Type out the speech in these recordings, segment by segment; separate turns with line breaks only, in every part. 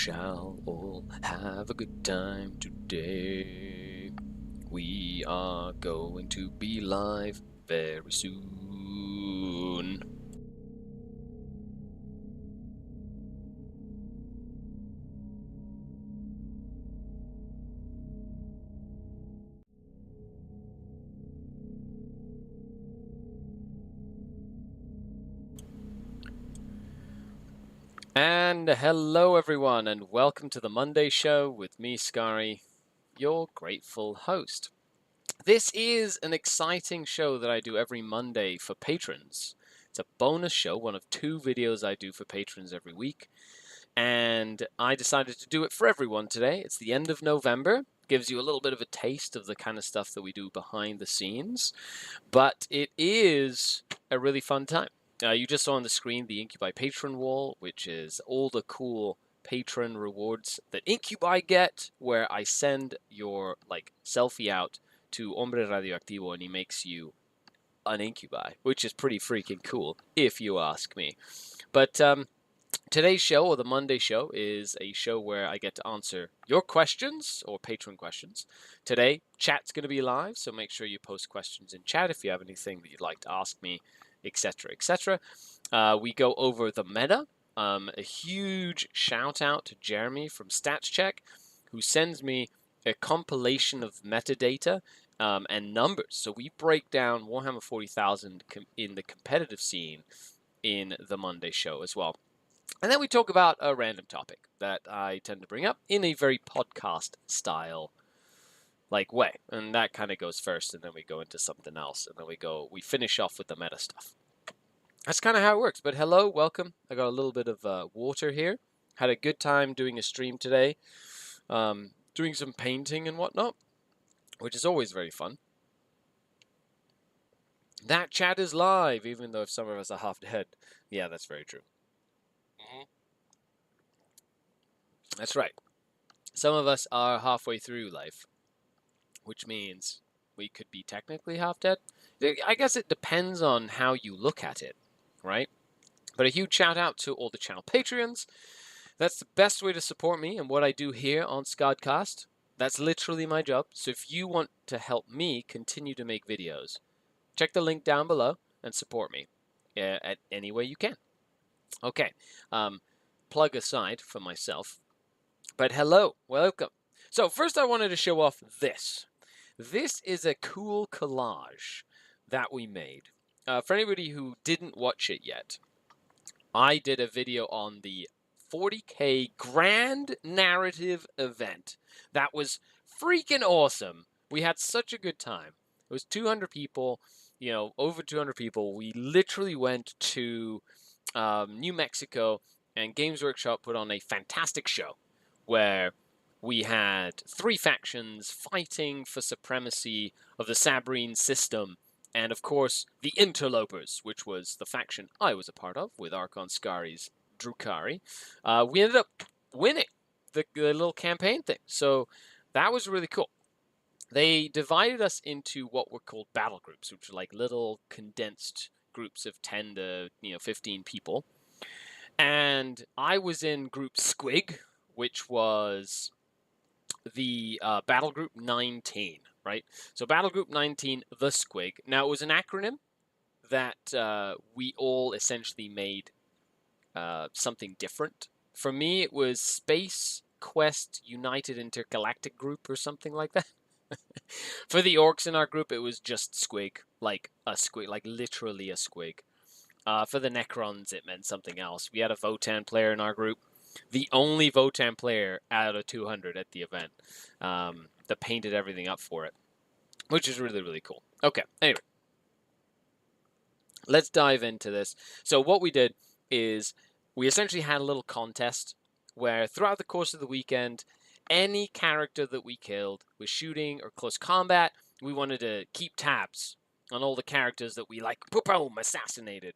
shall all have a good time today. We are going to be live very soon. And hello everyone, and welcome to the Monday show with me, Skari, your grateful host. This is an exciting show that I do every Monday for patrons. It's a bonus show, one of 2 videos I do for patrons every week. And I decided to do it for everyone today. It's the end of November. Gives you a little bit of a taste of the kind of stuff that we do behind the scenes. But it is a really fun time. You just saw on the screen the Incubi patron wall, which is all the cool patron rewards that Incubi get, where I send your selfie out to Hombre Radioactivo and he makes you an Incubi, which is pretty freaking cool, if you ask me. But today's show, or the Monday show, is a show where I get to answer your questions, or patron questions. Today, chat's going to be live, so make sure you post questions in chat if you have anything that you'd like to ask me, etc., etc. We go over the meta. A huge shout out to Jeremy from StatsCheck, who sends me a compilation of metadata and numbers. So we break down Warhammer 40,000 in the competitive scene in the Monday show as well. And then we talk about a random topic that I tend to bring up in a very podcast style way. And that kind of goes first, and then we go into something else, and then we finish off with the meta stuff. That's kind of how it works. But hello, welcome. I got a little bit of water here. Had a good time doing a stream today, doing some painting and whatnot, which is always very fun. That chat is live, even though if some of us are half dead. Yeah, that's very true. That's right. Some of us are halfway through life, which means we could be technically half dead. I guess it depends on how you look at it, right? But a huge shout out to all the channel Patreons. That's the best way to support me and what I do here on SkaredCast. That's literally my job. So if you want to help me continue to make videos, check the link down below and support me at any way you can. Okay, plug aside for myself. But hello, welcome. So first I wanted to show off this. This is a cool collage that we made. For anybody who didn't watch it yet, I did a video on the 40K Grand Narrative event. That was freaking awesome. We had such a good time. It was 200 people, over 200 people. We literally went to New Mexico, and Games Workshop put on a fantastic show where we had 3 factions fighting for supremacy of the Sabrine system, and of course the Interlopers, which was the faction I was a part of with Archon Skari's Drukari. We ended up winning the little campaign thing, so that was really cool. They divided us into what were called battle groups, which are like little condensed groups of 10 to 15 people. And I was in group Squig, which was the battle group 19, right? So battle group 19, the Squig. Now, it was an acronym that we all essentially made something different. For me, it was Space Quest United Intergalactic Group or something like that. For the orcs in our group, it was just Squig, like a Squig, like literally a Squig. For the Necrons, it meant something else. We had a Votan player in our group. The only Votan player out of 200 at the event that painted everything up for it, which is really, really cool. Okay, anyway. Let's dive into this. So what we did is we essentially had a little contest where throughout the course of the weekend, any character that we killed with shooting or close combat, we wanted to keep tabs on all the characters that we boom, assassinated.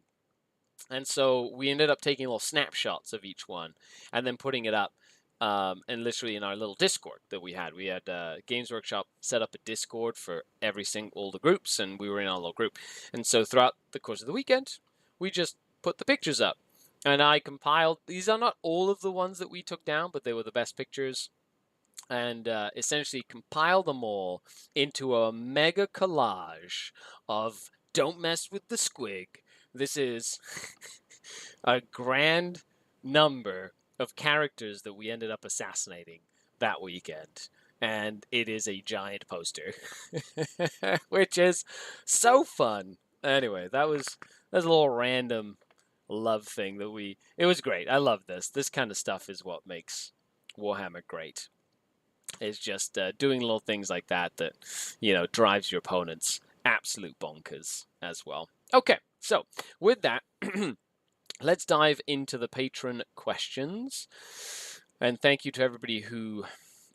And so we ended up taking little snapshots of each one and then putting it up and literally in our little Discord that we had. We had Games Workshop set up a Discord for all the groups, and we were in our little group. And so throughout the course of the weekend, we just put the pictures up. And I compiled, these are not all of the ones that we took down, but they were the best pictures, and essentially compiled them all into a mega collage of "Don't mess with the squig." This is a grand number of characters that we ended up assassinating that weekend. And it is a giant poster, which is so fun. Anyway, that's a little random love thing that it was great. I love this. This kind of stuff is what makes Warhammer great. It's just doing little things like that drives your opponents absolute bonkers as well. Okay, so with that, let's dive into the patron questions. And thank you to everybody who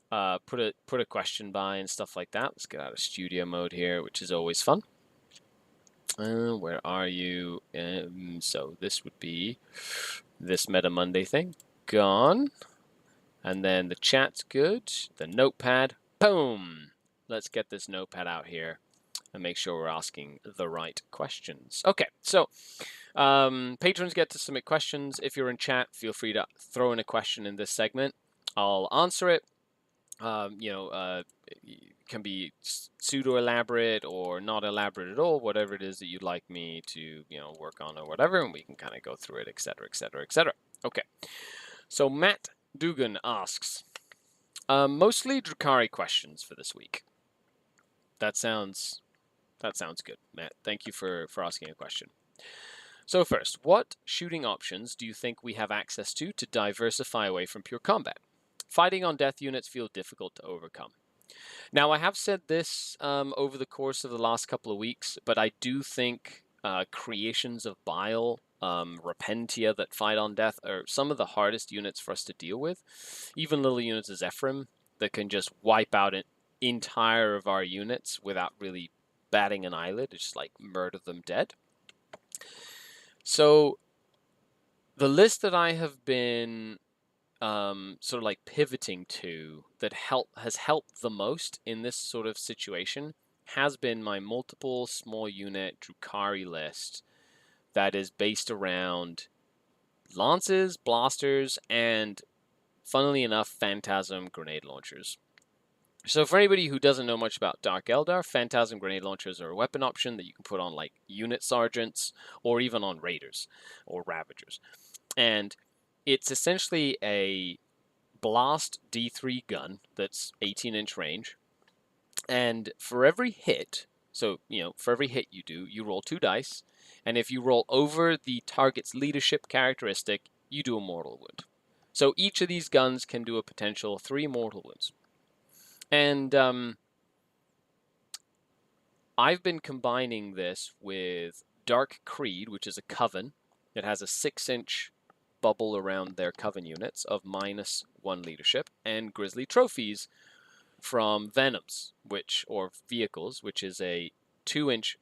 put a question by and stuff like that. Let's get out of studio mode here, which is always fun. Where are you? So this would be this Meta Monday thing. Gone. And then the chat's good. The notepad. Boom. Let's get this notepad out here and make sure we're asking the right questions. Okay, so patrons get to submit questions. If you're in chat, feel free to throw in a question in this segment. I'll answer it. It can be pseudo elaborate or not elaborate at all, whatever it is that you'd like me to, work on or whatever, and we can kind of go through it, etc., etc., etc. Okay. So Matt Dugan asks, mostly Drukari questions for this week. That sounds good, Matt. Thank you for asking a question. So first, what shooting options do you think we have access to diversify away from pure combat? Fighting on death units feel difficult to overcome. Now, I have said this over the course of the last couple of weeks, but I do think creations of bile, Repentia that fight on death are some of the hardest units for us to deal with. Even little units as Ephraim that can just wipe out an entire of our units without really batting an eyelid. It's just like murder them dead. So the list that I have been sort of like pivoting to that has helped the most in this sort of situation has been my multiple small unit Drukari list that is based around lances, blasters, and funnily enough, phantasm grenade launchers. So for anybody who doesn't know much about Dark Eldar, phantasm grenade launchers are a weapon option that you can put on like unit sergeants or even on raiders or ravagers. And it's essentially a blast D3 gun that's 18-inch range. And for every hit, for every hit you do, you roll 2 dice. And if you roll over the target's leadership characteristic, you do a mortal wound. So each of these guns can do a potential 3 mortal wounds. And I've been combining this with Dark Creed, which is a coven. It has a 6-inch bubble around their coven units of -1 leadership, and Grizzly Trophies from Venoms, or vehicles, which is a 2-inch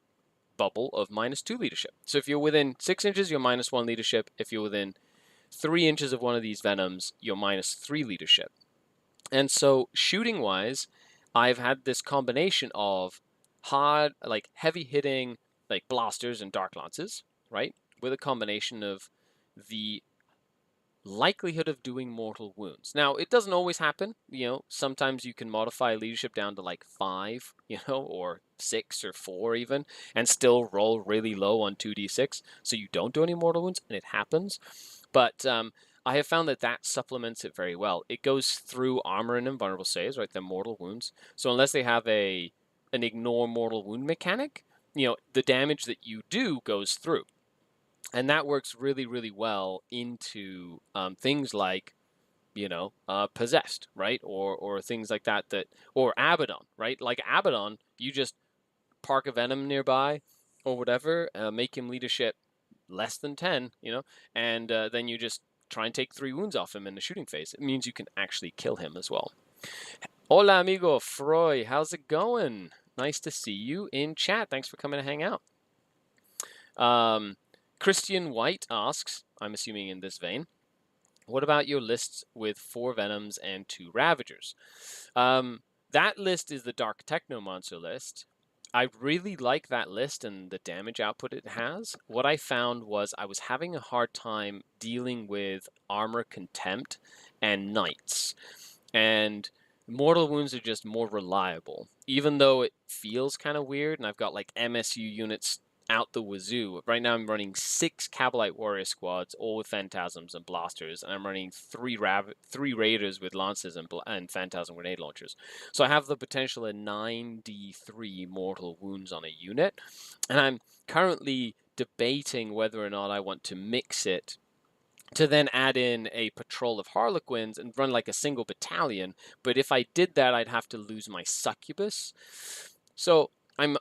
bubble of -2 leadership. So if you're within 6 inches, you're -1 leadership. If you're within 3 inches of one of these Venoms, you're -3 leadership. And so shooting-wise, I've had this combination of hard, like heavy-hitting, like blasters and dark lances, right? With a combination of the likelihood of doing mortal wounds. Now, it doesn't always happen. Sometimes you can modify leadership down to like 5, or 6 or 4 even, and still roll really low on 2d6, so you don't do any mortal wounds, and it happens. But I have found that supplements it very well. It goes through armor and invulnerable saves, right? The mortal wounds. So unless they have an ignore mortal wound mechanic, the damage that you do goes through. And that works really, really well into things like, possessed, right? Or things like that, or Abaddon, right? Like Abaddon, you just park a Venom nearby or whatever, make him leadership less than 10, and then you just try and take 3 wounds off him in the shooting phase. It means you can actually kill him as well. Hola, amigo Froy. How's it going? Nice to see you in chat. Thanks for coming to hang out. Christian White asks, I'm assuming in this vein, what about your lists with 4 Venoms and 2 Ravagers? That list is the Dark Technomancer list. I really like that list and the damage output it has. What I found was I was having a hard time dealing with armor contempt and knights. And mortal wounds are just more reliable. Even though it feels kind of weird, and I've got like MSU units out the wazoo. Right now I'm running 6 Cabalite warrior squads, all with phantasms and blasters, and I'm running 3 raiders with lances and phantasm grenade launchers. So I have the potential of 9d3 mortal wounds on a unit, and I'm currently debating whether or not I want to mix it to then add in a patrol of Harlequins and run like a single battalion. But if I did that, I'd have to lose my succubus. So I'm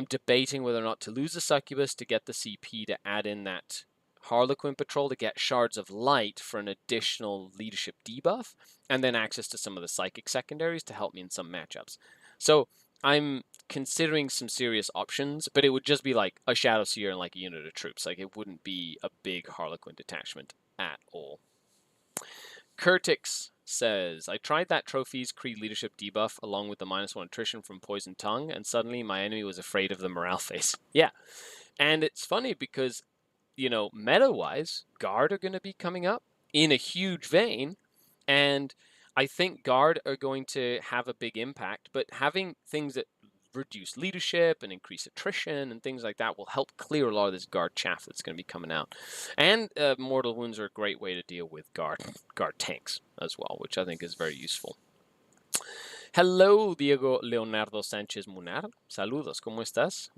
debating whether or not to lose the succubus to get the CP to add in that Harlequin patrol to get shards of light for an additional leadership debuff, and then access to some of the psychic secondaries to help me in some matchups. So I'm considering some serious options, but it would just be like a Shadow Seer and like a unit of troops. Like it wouldn't be a big Harlequin detachment at all. Curtix says, I tried that trophies Creed leadership debuff along with the -1 attrition from Poison Tongue, and suddenly my enemy was afraid of the morale face. Yeah. And it's funny because, meta-wise, Guard are going to be coming up in a huge vein, and I think Guard are going to have a big impact, but having things that reduce leadership and increase attrition and things like that will help clear a lot of this Guard chaff that's going to be coming out. And mortal wounds are a great way to deal with Guard tanks as well, which I think is very useful. Hello, Diego Leonardo Sánchez Munar. Saludos, ¿cómo estás?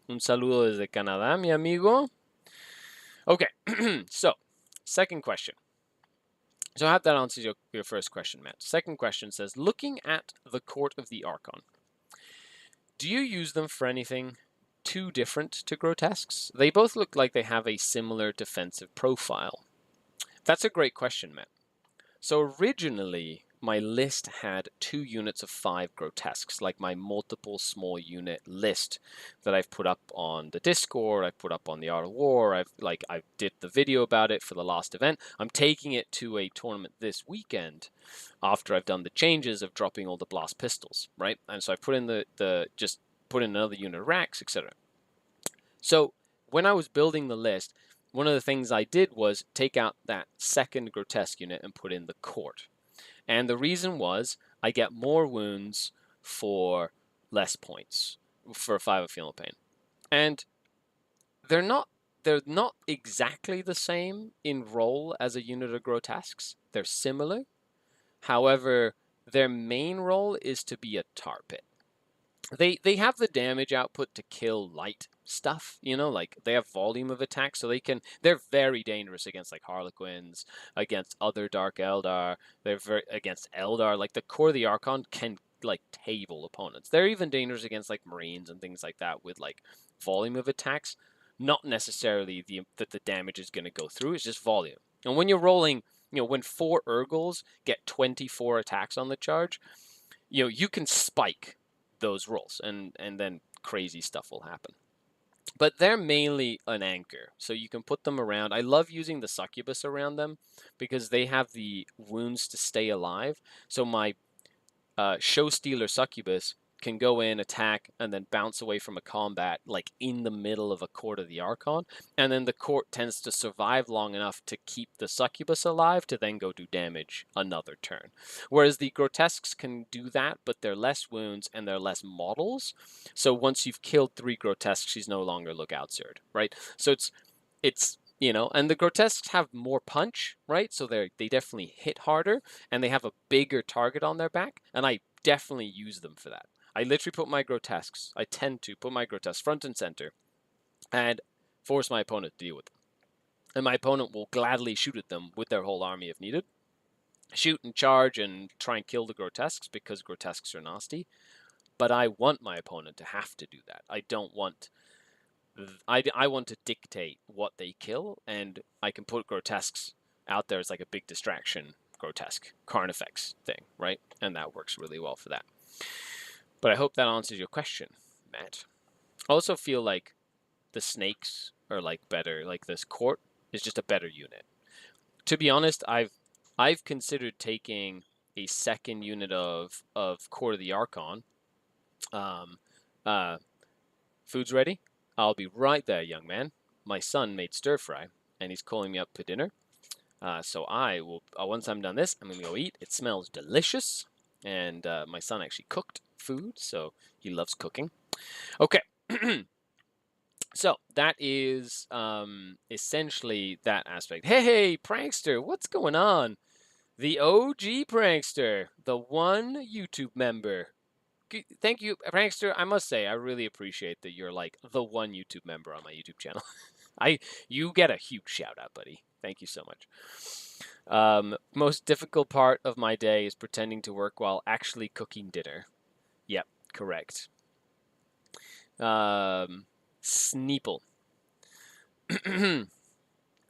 Un saludo desde Canadá, mi amigo. Okay, so, second question. So I hope that answers your first question, Matt. Second question says, looking at the Court of the Archon, do you use them for anything too different to Grotesques? They both look like they have a similar defensive profile. That's a great question, Matt. So originally, my list had 2 units of 5 Grotesques, like my multiple small unit list that I've put up on the Discord, I've put up on the Art of War, I did the video about it for the last event. I'm taking it to a tournament this weekend after I've done the changes of dropping all the blast pistols, right? And so I put in just put in another unit of racks, etc. So when I was building the list, one of the things I did was take out that second Grotesque unit and put in the Court. And the reason was I get more wounds for less points for 5 of Feeling Pain. And they're not exactly the same in role as a unit of Grotesques. They're similar. However, their main role is to be a tar pit. They have the damage output to kill light stuff, like they have volume of attack, so they're very dangerous against like Harlequins, against other Dark Eldar, against Eldar, like the Core of the Archon can like table opponents. They're even dangerous against like Marines and things like that with like volume of attacks, not necessarily that the damage is going to go through, it's just volume. And when you're rolling, when 4 Urgals get 24 attacks on the charge, you can spike those rolls and then crazy stuff will happen. But they're mainly an anchor, so you can put them around. I love using the succubus around them because they have the wounds to stay alive. So my show stealer succubus can go in, attack, and then bounce away from a combat like in the middle of a Court of the Archon, and then the Court tends to survive long enough to keep the succubus alive to then go do damage another turn. Whereas the Grotesques can do that, but they're less wounds and they're less models. So once you've killed 3 Grotesques, she's no longer lookout sword, right? So it's and the Grotesques have more punch, right? So they definitely hit harder, and they have a bigger target on their back, and I definitely use them for that. I literally put my Grotesques, I tend to put my Grotesques front and center, and force my opponent to deal with them. And my opponent will gladly shoot at them with their whole army if needed. Shoot and charge and try and kill the Grotesques because Grotesques are nasty. But I want my opponent to have to do that. I want to dictate what they kill, and I can put Grotesques out there as like a big distraction Grotesque Carnifex thing, right? And that works really well for that. But I hope that answers your question, Matt. I also feel like the snakes are like better. Like this Court is just a better unit. To be honest, I've considered taking a second unit of Court of the Archon, Food's ready? I'll be right there, young man. My son made stir fry, and he's calling me up for dinner. So I will, once I'm done this, I'm going to go eat. It smells delicious. And my son actually cooked food, so he loves cooking. Okay. So that is essentially that aspect. Hey, prankster, what's going on? The OG prankster, the one YouTube member. Thank you, prankster. I must say, I really appreciate that you're like the one YouTube member on my YouTube channel. You get a huge shout out, buddy. Thank you so much. Most difficult part of my day is pretending to work while actually cooking dinner. Yep, correct. Sneeple.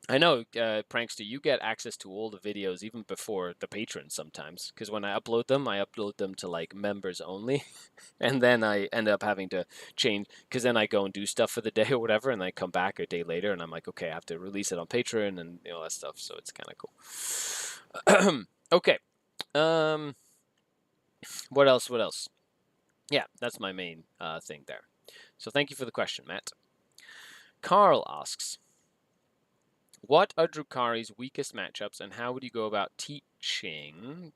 I know, Prankster, you get access to all the videos even before the patrons sometimes. Because when I upload them to like members only. And then I end up having to change. Because then I go and do stuff for the day or whatever. And I come back a day later and I'm like, okay, I have to release it on Patreon and all that stuff. So it's kind of cool. Okay. What else? Yeah, that's my main thing there. So thank you for the question, Matt. Carl asks, what are Drukari's weakest matchups, and how would you go about teching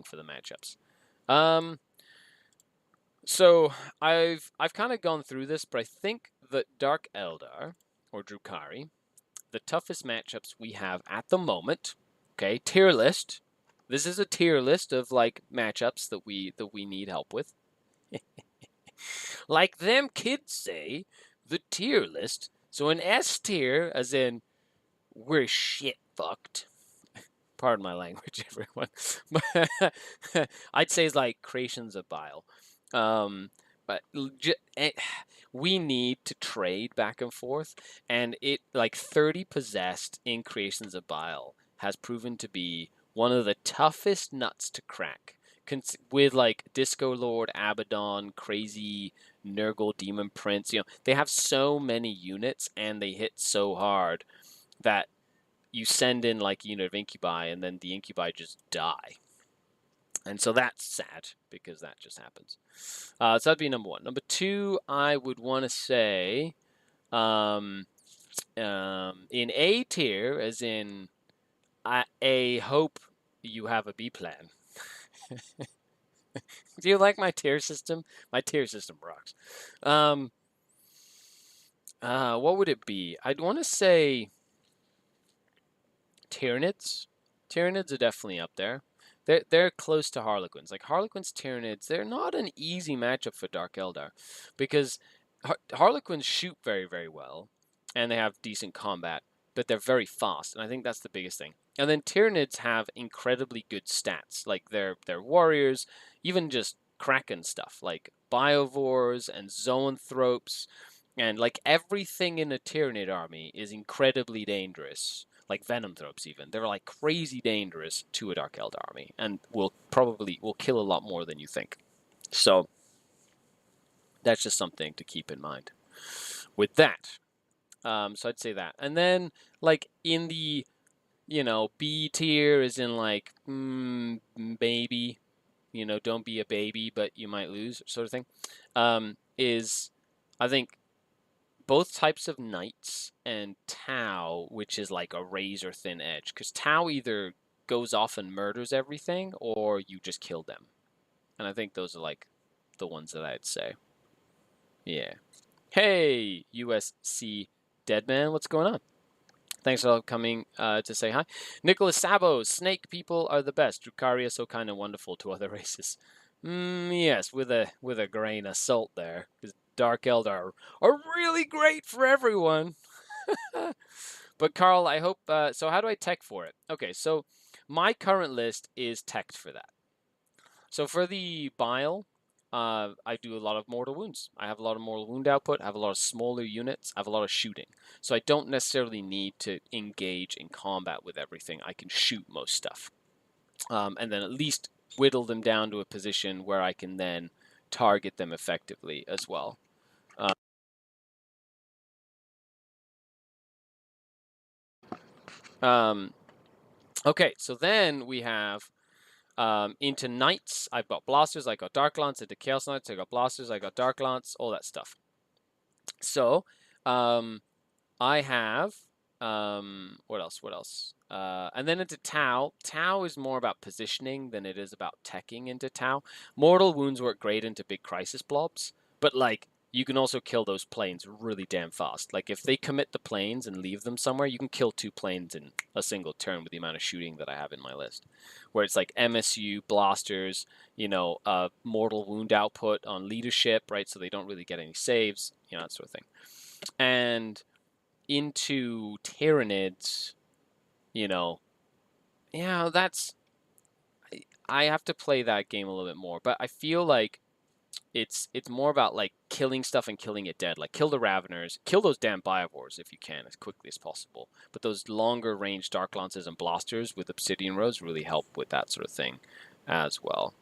for the matchups? So I've kind of gone through this, but I think that Dark Eldar or Drukari, the toughest matchups we have at the moment. Okay, tier list. This is a tier list of like matchups that we need help with. Like them kids say, the tier list. So an S tier, as in we're shit fucked. Pardon my language, everyone. I'd say it's like creations of bile. But we need to trade back and forth, and it like 30 possessed in creations of bile has proven to be one of the toughest nuts to crack. With like Disco Lord, Abaddon, Crazy Nurgle, Demon Prince, they have so many units and they hit so hard that you send in like a unit of incubi and then the incubi just die. And so that's sad because that just happens. So that'd be number one. Number two, I would want to say in A tier, as in I hope you have a B plan. Do you like my tier system? My tier system rocks. What would it be? I'd want to say Tyranids. Tyranids are definitely up there. They're close to Harlequins. Like Harlequins, Tyranids, they're not an easy matchup for Dark Eldar because Harlequins shoot very, very well and they have decent combat, but they're very fast, and I think that's the biggest thing. And then Tyranids have incredibly good stats, like their warriors, even just Kraken stuff, like Biovores and Zoanthropes, and like everything in a Tyranid army is incredibly dangerous. Like Venomthropes even. They're like crazy dangerous to a Dark Eldar army and will kill a lot more than you think. So that's just something to keep in mind with that. So I'd say that. And then like in the, B tier is in like, baby, don't be a baby, but you might lose sort of thing, is I think both types of knights and Tau, which is like a razor thin edge, because Tau either goes off and murders everything or you just kill them. And I think those are like the ones that I'd say. Yeah. Hey, USC Deadman, what's going on? Thanks for coming to say hi. Nicholas Sabo, snake people are the best. Drukari is so kind and wonderful to other races. Yes, with a grain of salt there. Because Dark Eldar are really great for everyone. But Carl, I hope... so how do I tech for it? Okay, so my current list is teched for that. So for the bile, I do a lot of mortal wounds. I have a lot of mortal wound output. I have a lot of smaller units. I have a lot of shooting. So I don't necessarily need to engage in combat with everything. I can shoot most stuff. And then at least whittle them down to a position where I can then target them effectively as well. Okay, so then we have into knights. I've got blasters, I got dark lance. Into chaos knights, I got blasters, I got dark lance, all that stuff. So, I have what else? What else? And then into Tau. Tau is more about positioning than it is about teching into Tau. Mortal wounds work great into big crisis blobs, but like you can also kill those planes really damn fast. Like if they commit the planes and leave them somewhere, you can kill 2 planes in a single turn with the amount of shooting that I have in my list. Where it's like MSU, blasters, mortal wound output on leadership, right? So they don't really get any saves, that sort of thing. And into Tyranids, that's I have to play that game a little bit more, but I feel like it's more about like killing stuff and killing it dead. Like kill the Raveners, kill those damn Biovores if you can as quickly as possible. But those longer range Dark Lances and Blasters with Obsidian Rows really help with that sort of thing as well.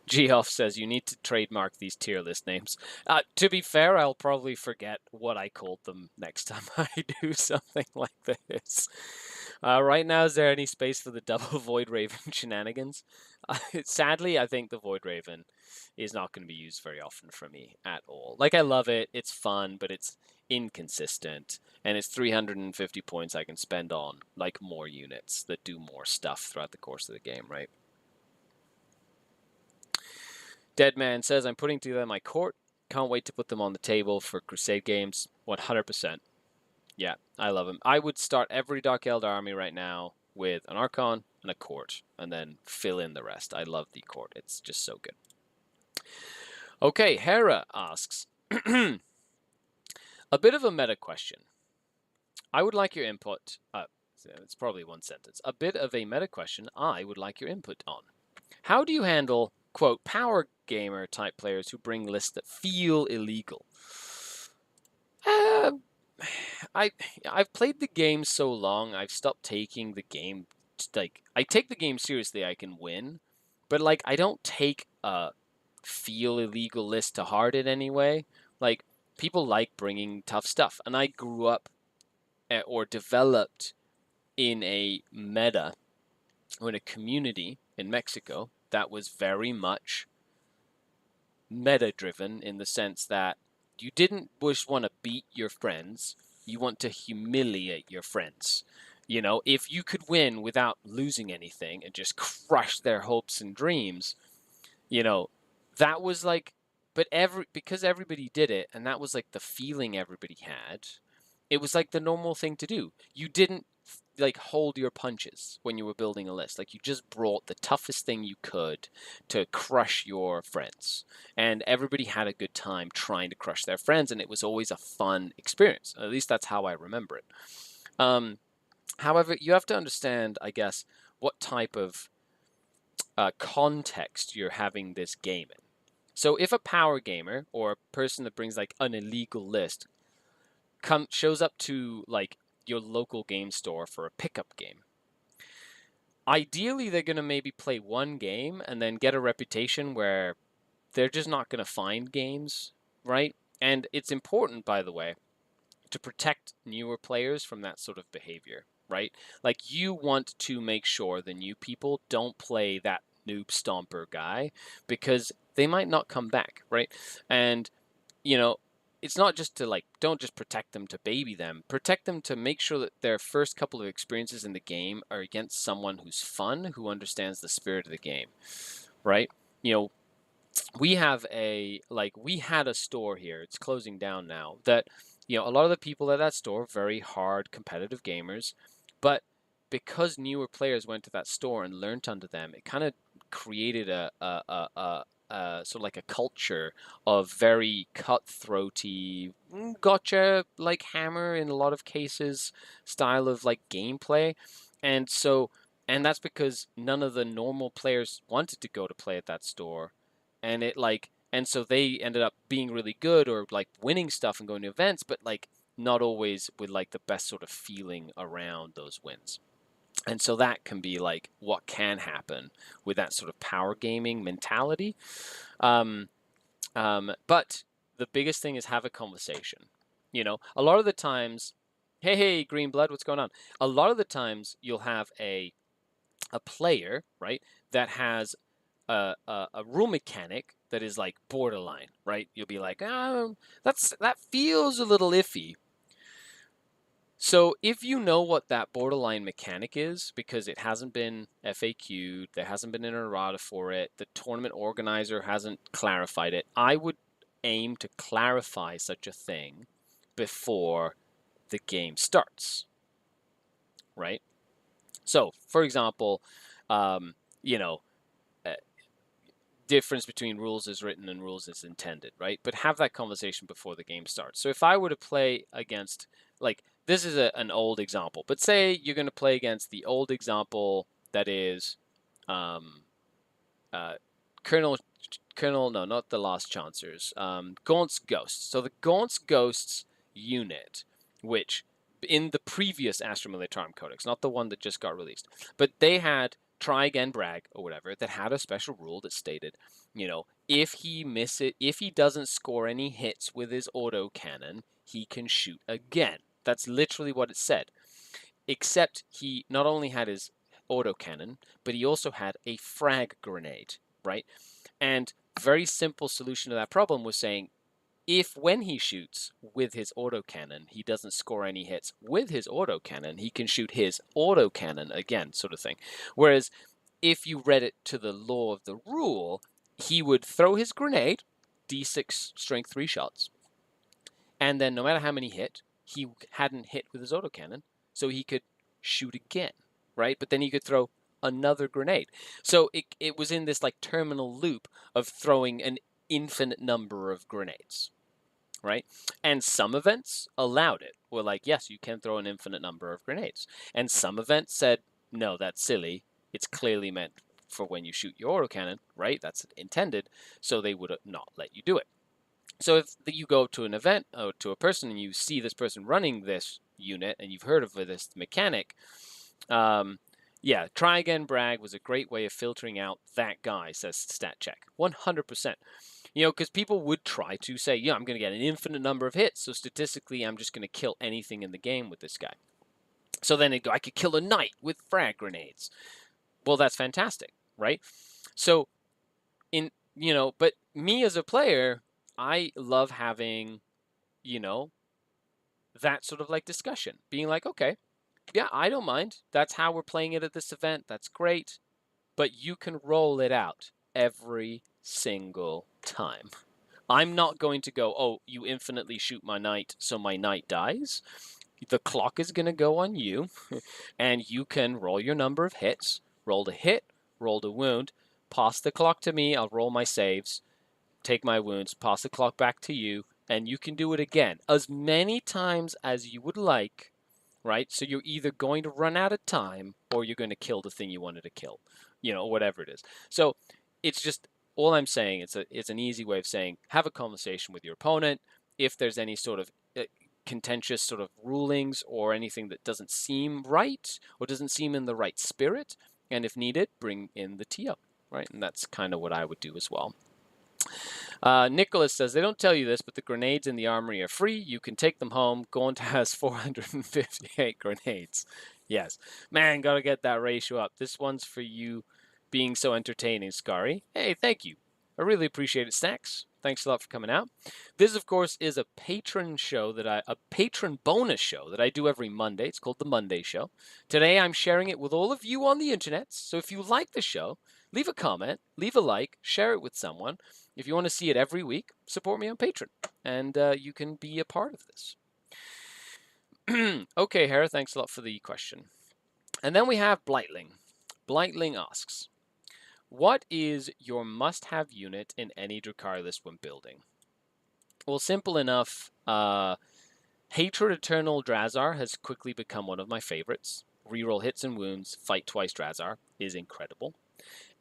Geoff says you need to trademark these tier list names. To be fair, I'll probably forget what I called them next time I do something like this. Right now, is there any space for the double Void Raven shenanigans? Sadly, I think the Void Raven is not going to be used very often for me at all. Like, I love it, it's fun, but it's inconsistent, and it's 350 points I can spend on, like, more units that do more stuff throughout the course of the game, right? Deadman says, I'm putting together my court. Can't wait to put them on the table for Crusade games. 100%. Yeah, I love them. I would start every Dark Eldar army right now with an Archon and a court, and then fill in the rest. I love the court. It's just so good. Okay, Hera asks, a bit of a meta question. I would like your input. It's probably one sentence. A bit of a meta question I would like your input on. How do you handle, quote, power gamer type players who bring lists that feel illegal? I've played the game so long, I've stopped taking the game, like, I take the game seriously, I can win, but, like, I don't take a feel illegal list to heart in any way. Like, people like bringing tough stuff, and I grew up or developed in a meta, or in a community in Mexico that was very much meta-driven in the sense that you didn't just want to beat your friends, you want to humiliate your friends. If you could win without losing anything and just crush their hopes and dreams, that was like, but because everybody did it, and that was like the feeling everybody had, it was like the normal thing to do. You didn't like hold your punches when you were building a list. Like you just brought the toughest thing you could to crush your friends. And everybody had a good time trying to crush their friends, and it was always a fun experience. At least that's how I remember it. However, you have to understand, I guess, what type of context you're having this game in. So if a power gamer or a person that brings like an illegal list shows up to like your local game store for a pickup game, ideally they're going to maybe play one game and then get a reputation where they're just not going to find games, right? And it's important, by the way, to protect newer players from that sort of behavior, right? Like you want to make sure the new people don't play that noob stomper guy because they might not come back, right? And it's not just to like, don't just protect them to baby them. Protect them to make sure that their first couple of experiences in the game are against someone who's fun, who understands the spirit of the game, right? We had a store here. It's closing down now. That a lot of the people at that store, very hard competitive gamers, but because newer players went to that store and learned under them, it kind of created a sort of like a culture of very cutthroaty, gotcha, like hammer in a lot of cases, style of like gameplay. And that's because none of the normal players wanted to go to play at that store. And so they ended up being really good or like winning stuff and going to events, but like not always with like the best sort of feeling around those wins. And so that can be like what can happen with that sort of power gaming mentality. But the biggest thing is have a conversation. A lot of the times, hey, Green Blood, what's going on? A lot of the times you'll have a player, right, that has a rule mechanic that is like borderline, right? You'll be like, that feels a little iffy. So if you know what that borderline mechanic is, because it hasn't been FAQ'd, there hasn't been an errata for it, the tournament organizer hasn't clarified it, I would aim to clarify such a thing before the game starts, right? So, for example, you know, difference between rules as written and rules as intended, right? But have that conversation before the game starts. So if I were to play against, like, this is an old example, but say you're going to play against the old example that is Colonel, no, not the Lost Chancers, Gaunt's Ghosts. So the Gaunt's Ghosts unit, which in the previous Astra Militarum Codex, not the one that just got released, but they had Try Again Brag or whatever that had a special rule that stated, if he doesn't score any hits with his autocannon, he can shoot again. That's literally what it said. Except he not only had his autocannon, but he also had a frag grenade, right? And very simple solution to that problem was saying, if when he shoots with his autocannon, he doesn't score any hits with his autocannon, he can shoot his autocannon again, sort of thing. Whereas if you read it to the law of the rule, he would throw his grenade, D6 strength 3 shots, and then no matter how many hit, he hadn't hit with his autocannon, so he could shoot again, right? But then he could throw another grenade. So it was in this like terminal loop of throwing an infinite number of grenades, right? And some events allowed it. Were like, yes, you can throw an infinite number of grenades. And some events said, no, that's silly. It's clearly meant for when you shoot your autocannon, right? That's intended. So they would not let you do it. So if you go to an event or to a person and you see this person running this unit and you've heard of this mechanic, yeah, Try Again Brag was a great way of filtering out that guy, says StatCheck. 100%. Because people would try to say, yeah, I'm going to get an infinite number of hits, so statistically I'm just going to kill anything in the game with this guy. So then I could kill a knight with frag grenades. Well, that's fantastic, right? So, but me as a player, I love having, that sort of like discussion. Being like, okay, yeah, I don't mind. That's how we're playing it at this event. That's great. But you can roll it out every single time. I'm not going to go, oh, you infinitely shoot my knight, so my knight dies. The clock is going to go on you, and you can roll your number of hits, roll the hit, roll the wound, pass the clock to me, I'll roll my saves, take my wounds, pass the clock back to you, and you can do it again as many times as you would like, right? So you're either going to run out of time or you're going to kill the thing you wanted to kill, whatever it is. So it's just, all I'm saying, it's an easy way of saying, have a conversation with your opponent. If there's any sort of contentious sort of rulings or anything that doesn't seem right or doesn't seem in the right spirit, and if needed, bring in the TO, right? And that's kind of what I would do as well. Nicholas says, they don't tell you this, but the grenades in the armory are free. You can take them home. Gaunt has 458 grenades. Yes. Man, gotta get that ratio up. This one's for you being so entertaining, Skari. Hey, thank you. I really appreciate it, Stacks. Thanks a lot for coming out. This, of course, is a patron show a patron bonus show that I do every Monday. It's called the Monday Show. Today, I'm sharing it with all of you on the internet. So if you like the show, leave a comment, leave a like, share it with someone. If you want to see it every week, support me on Patreon, and you can be a part of this. Okay, Hera, thanks a lot for the question. And then we have Blightling. Blightling asks, what is your must-have unit in any Drukari list when building? Well, simple enough. Hatred Eternal Drazar has quickly become one of my favorites. Reroll hits and wounds, fight twice Drazar is incredible.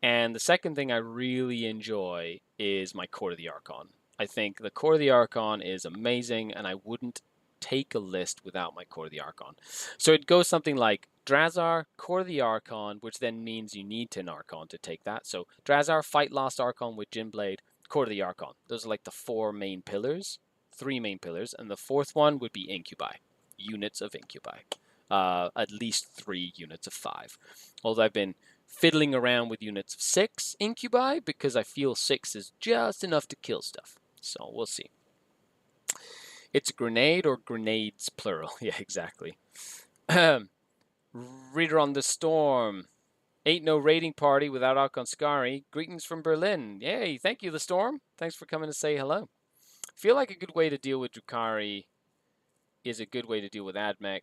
And the second thing I really enjoy is my Court of the Archon. I think the Court of the Archon is amazing, and I wouldn't take a list without my Court of the Archon. So it goes something like Drazar, Court of the Archon, which then means you need an Archon to take that. So Drazar, fight Lost Archon with Jinblade, Court of the Archon. Those are like the three main pillars, and the fourth one would be Incubi, units of Incubi. At least 3 units of 5. Although I've been fiddling around with units of 6 incubi because I feel 6 is just enough to kill stuff. So we'll see. It's a grenade or grenades plural. Yeah, exactly. Reader on the Storm. Ain't no raiding party without Archon Skari. Greetings from Berlin. Yay, thank you, the Storm. Thanks for coming to say hello. I feel like a good way to deal with Drukari is a good way to deal with AdMech.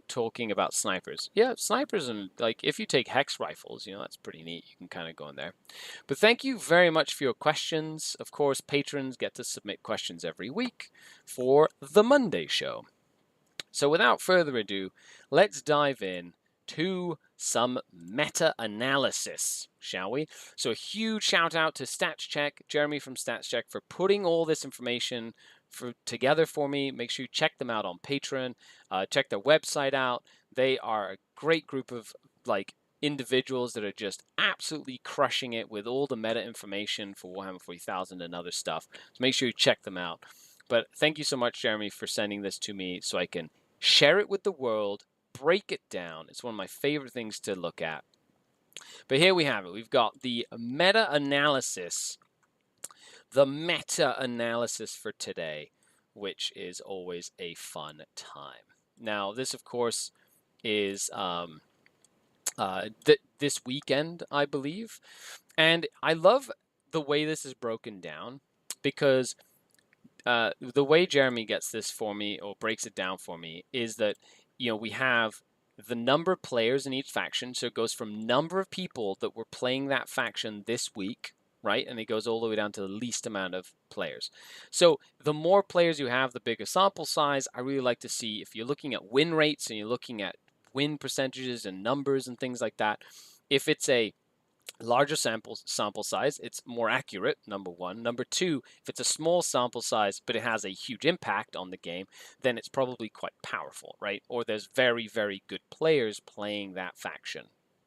Talking about snipers. Yeah, snipers, and like if you take hex rifles, that's pretty neat. You can kind of go in there. But thank you very much for your questions. Of course, patrons get to submit questions every week for the Monday show. So without further ado, let's dive in to some meta-analysis, shall we? So a huge shout out to StatsCheck, Jeremy from StatsCheck, for putting all this information together for me. Make sure you check them out on Patreon. Check their website out. They are a great group of individuals that are just absolutely crushing it with all the meta information for Warhammer 40,000 and other stuff. So make sure you check them out. But thank you so much, Jeremy, for sending this to me so I can share it with the world, break it down. It's one of my favorite things to look at. But here we have it. We've got the meta-analysis. The meta-analysis for today, which is always a fun time. Now, this, of course, is this weekend, I believe. And I love the way this is broken down because the way Jeremy gets this for me, or breaks it down for me, is that, we have the number of players in each faction. So it goes from number of people that were playing that faction this week, right? And it goes all the way down to the least amount of players. So the more players you have, the bigger sample size. I really like to see, if you're looking at win rates and you're looking at win percentages and numbers and things like that, if it's a larger sample size, it's more accurate, number one. Number two, if it's a small sample size but it has a huge impact on the game, then it's probably quite powerful, right? Or there's very, very good players playing that faction.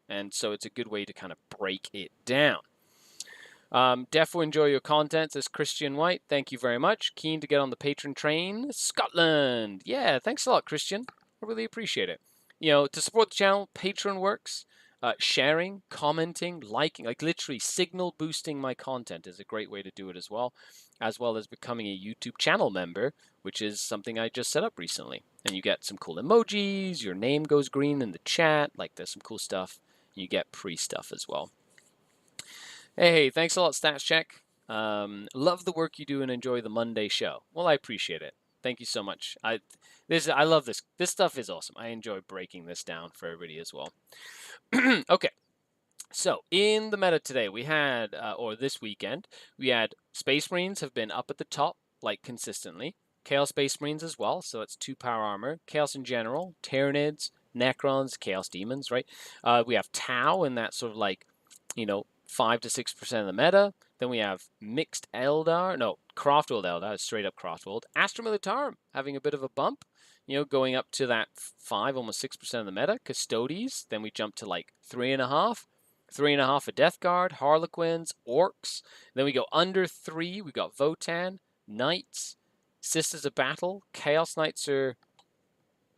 And so it's a good way to kind of break it down. Defo enjoy your content, says Christian White. Thank you very much. Keen to get on the patron train. Scotland. Yeah, thanks a lot, Christian. I really appreciate it. To support the channel, Patreon works. Sharing, commenting, liking, literally signal boosting my content is a great way to do it as well as becoming a YouTube channel member, which is something I just set up recently. And you get some cool emojis, your name goes green in the chat, there's some cool stuff. You get pre-stuff as well. Hey, thanks a lot, StatsCheck. Love the work you do and enjoy the Monday show. Well, I appreciate it. Thank you so much. I love this. This stuff is awesome. I enjoy breaking this down for everybody as well. Okay, so in the meta today, we had, or this weekend, we had Space Marines have been up at the top, consistently. Chaos Space Marines as well, so it's 2 power armor. Chaos in general, Tyranids, Necrons, Chaos Demons, right? We have Tau in that sort of 5 to 6% of the meta. Then we have Mixed Eldar, no, Craftworld Eldar, straight up Craftworld. Astra Militarum having a bit of a bump. Going up to that 5, almost 6% of the meta. Custodes, then we jump to 3.5. 3.5 for Death Guard, Harlequins, Orcs. Then we go under 3, we got Votan, Knights, Sisters of Battle. Chaos Knights are,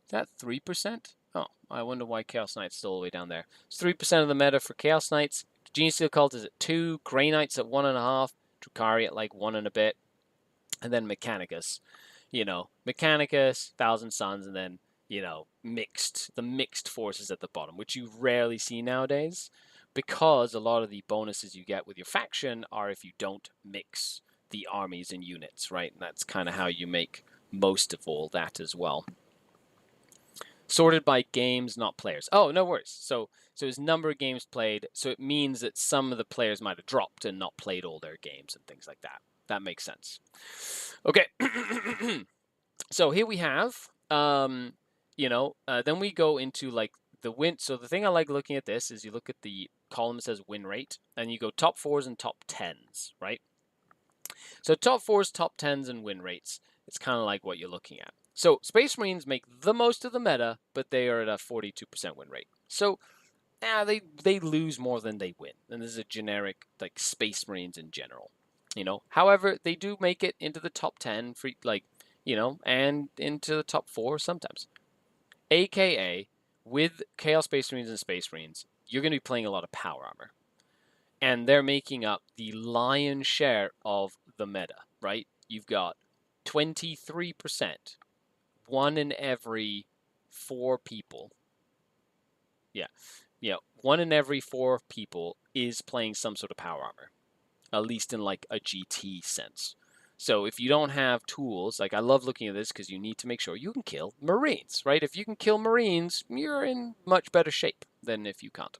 is that 3%? Oh, I wonder why Chaos Knights is all the way down there. It's 3% of the meta for Chaos Knights. Genius Steel Cult is at 2, Grey Knights at 1.5, Drukari at 1 and a bit, and then Mechanicus. Mechanicus, Thousand Suns, and then, the mixed forces at the bottom, which you rarely see nowadays, because a lot of the bonuses you get with your faction are if you don't mix the armies and units, right? And that's kind of how you make most of all that as well. Sorted by games, not players. Oh, no worries. So it's number of games played, so it means that some of the players might have dropped and not played all their games and things like that. That makes sense. Okay. So here we have, then we go into the win. So the thing I like looking at this is you look at the column that says win rate, and you go top 4s and top 10s, right? So top 4s, top 10s, and win rates. It's kind of like what you're looking at. So Space Marines make the most of the meta, but they are at a 42% win rate. So they lose more than they win. And this is a generic Space Marines in general. However, they do make it into the top 10 for and into the top 4 sometimes. AKA with Chaos Space Marines and Space Marines, you're going to be playing a lot of power armor. And they're making up the lion's share of the meta, right? You've got 23%, 1 in every 4 people. Yeah, 1 in every 4 people is playing some sort of power armor, at least in like a GT sense. So if you don't have tools, like I love looking at this because you need to make sure you can kill Marines, right? If you can kill Marines, you're in much better shape than if you can't.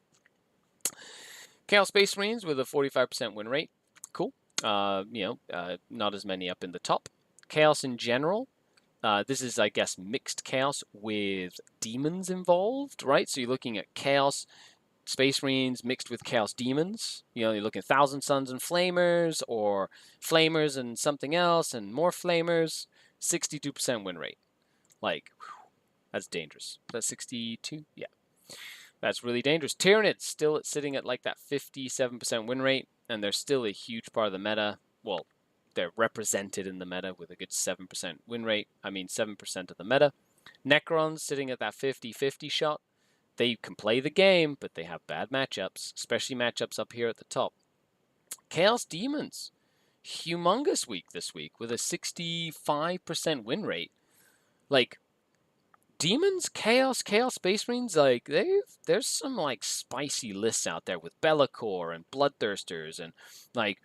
Chaos Space Marines with a 45% win rate. Cool. Not as many up in the top. Chaos in general. This is, I guess, mixed chaos with demons involved, right? So you're looking at Chaos Space Marines mixed with Chaos Demons. You're looking at Thousand Suns and Flamers, or Flamers and something else, and more Flamers. 62% win rate. Like, whew, that's dangerous. That's 62? Yeah. That's really dangerous. Tyranids still sitting at like that 57% win rate, and they're still a huge part of the meta. Well, they're represented in the meta with a good 7% win rate. 7% of the meta. Necrons sitting at that 50-50 shot. They can play the game, but they have bad matchups, especially matchups up here at the top. Chaos Demons, humongous week this week with a 65% win rate. Like, Demons, Chaos Space Marines, like, there's some, like, spicy lists out there with Be'lakor and Bloodthirsters and, like,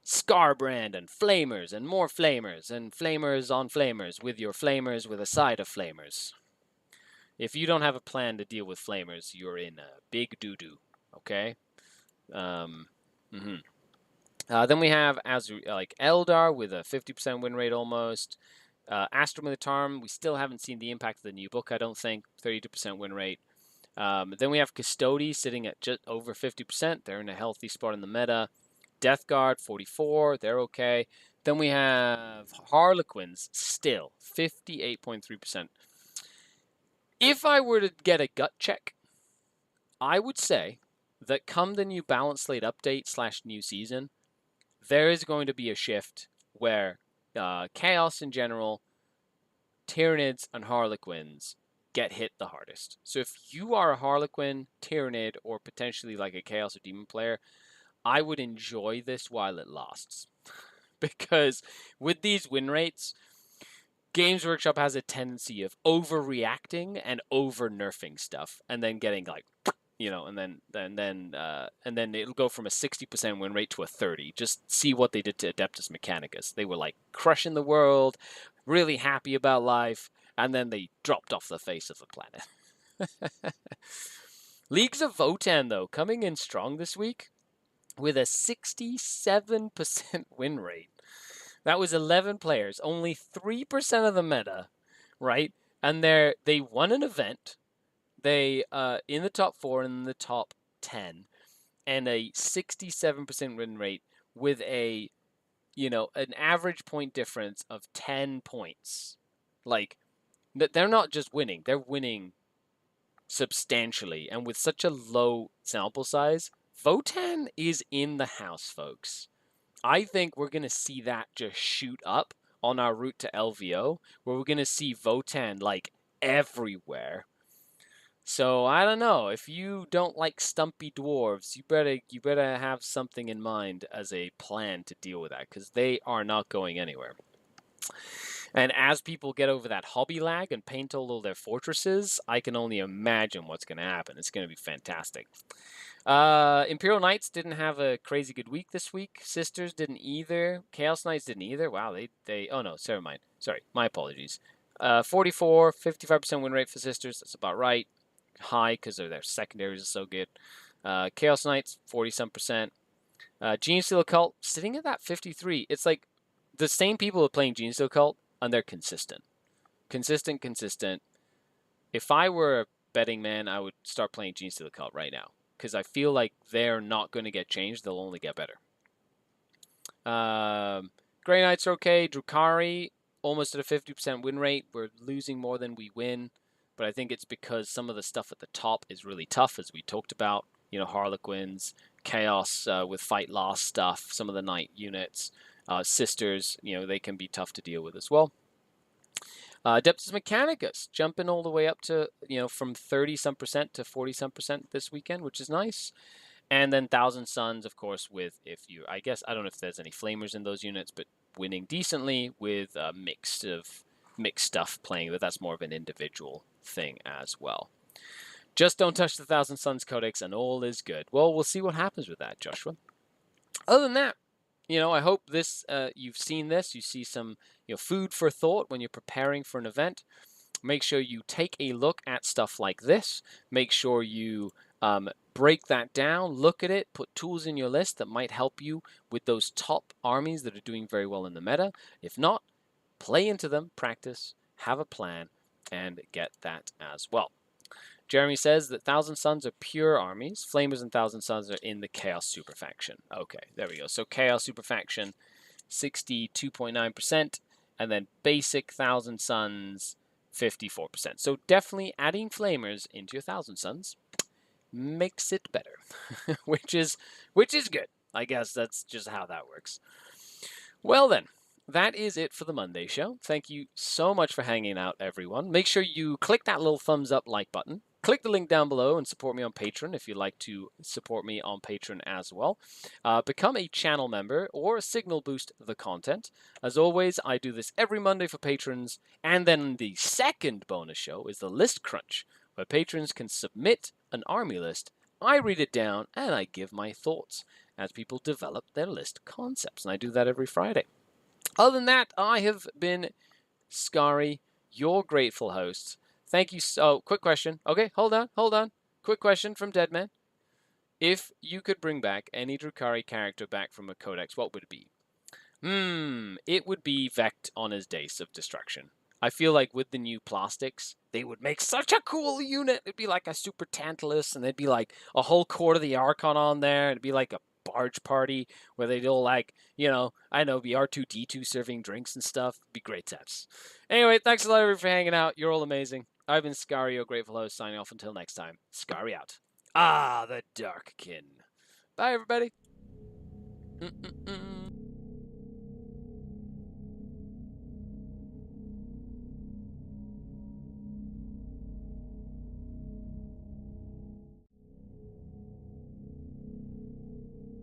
Scarbrand and Flamers and more Flamers and Flamers on Flamers with your Flamers with a side of Flamers. If you don't have a plan to deal with Flamers, you're in a big doo-doo, okay? Then we have Eldar with a 50% win rate almost. Astromilitarm, we still haven't seen the impact of the new book, I don't think. 32% win rate. Then we have Custodi sitting at just over 50%. They're in a healthy spot in the meta. Death Guard, 44. They're okay. Then we have Harlequins, still 58.3%. If I were to get a gut check, I would say that come the new balance slate update / new season, there is going to be a shift where Chaos in general, Tyranids, and Harlequins get hit the hardest. So if you are a Harlequin, Tyranid, or potentially like a Chaos or Demon player, I would enjoy this while it lasts. Because with these win rates, Games Workshop has a tendency of overreacting and over-nerfing stuff, and then getting like, and then it'll go from a 60% win rate to a 30. Just see what they did to Adeptus Mechanicus. They were like crushing the world, really happy about life, and then they dropped off the face of the planet. Leagues of Votan, though, coming in strong this week with a 67% win rate. That was 11 players, only 3% of the meta, right? And they won an event. They in the top 4 and in the top 10, and a 67% win rate with an average point difference of 10 points. Like, they're not just winning; they're winning substantially, and with such a low sample size, Votan is in the house, folks. I think we're going to see that just shoot up on our route to LVO, where we're going to see Votan, like, everywhere. So, I don't know. If you don't like stumpy dwarves, you better have something in mind as a plan to deal with that, because they are not going anywhere. And as people get over that hobby lag and paint all of their fortresses, I can only imagine what's going to happen. It's going to be fantastic. Imperial Knights didn't have a crazy good week this week. Sisters didn't either. Chaos Knights didn't either. Wow, they oh no, never mind. Sorry, my apologies. 44, 55% win rate for Sisters. That's about right. High because their secondaries are so good. Chaos Knights, 40-some%. Genesteal Occult, sitting at that 53. It's like the same people are playing Genesteal Occult, and they're consistent. Consistent. If I were a betting man, I would start playing Genesteal Occult right now, because I feel like they're not going to get changed. They'll only get better. Grey Knights are okay. Drukari, almost at a 50% win rate. We're losing more than we win, but I think it's because some of the stuff at the top is really tough, as we talked about. Harlequins, Chaos with fight loss stuff, some of the Knight units. Sisters, they can be tough to deal with as well. Adeptus Mechanicus jumping all the way up to, from 30-some% to 40-some% this weekend, which is nice. And then Thousand Suns, of course, I guess, I don't know if there's any flamers in those units, but winning decently with a mixed stuff playing, but that's more of an individual thing as well. Just don't touch the Thousand Suns Codex and all is good. Well, we'll see what happens with that, Joshua. Other than that, I hope you've seen this. You see some food for thought when you're preparing for an event. Make sure you take a look at stuff like this. Make sure you break that down, look at it, put tools in your list that might help you with those top armies that are doing very well in the meta. If not, play into them, practice, have a plan, and get that as well. Jeremy says that Thousand Suns are pure armies. Flamers and Thousand Suns are in the Chaos Super Faction. Okay, there we go. So Chaos Super Faction, 62.9%, and then basic Thousand Suns, 54%. So definitely adding Flamers into your Thousand Suns makes it better, which is good. I guess that's just how that works. Well then, that is it for the Monday show. Thank you so much for hanging out, everyone. Make sure you click that little thumbs up like button. Click the link down below and support me on Patreon if you'd like to support me on Patreon as well. Become a channel member or signal boost the content. As always, I do this every Monday for patrons. And then the second bonus show is the List Crunch, where patrons can submit an army list. I read it down and I give my thoughts as people develop their list concepts. And I do that every Friday. Other than that, I have been Skari, your grateful host. Thank you so... Quick question. Okay, hold on. Quick question from Deadman. If you could bring back any Drukari character back from a codex, what would it be? It would be Vect on his Days of Destruction. I feel like with the new plastics, they would make such a cool unit. It'd be like a Super Tantalus, and there'd be like a whole Court of the Archon on there. It'd be like a barge party where they'd all be R2-D2 serving drinks and stuff. It'd be great sets. Anyway, thanks a lot everybody for hanging out. You're all amazing. I've been Skari, your grateful host, signing off until next time. Skari out. The Darkkin. Bye, everybody.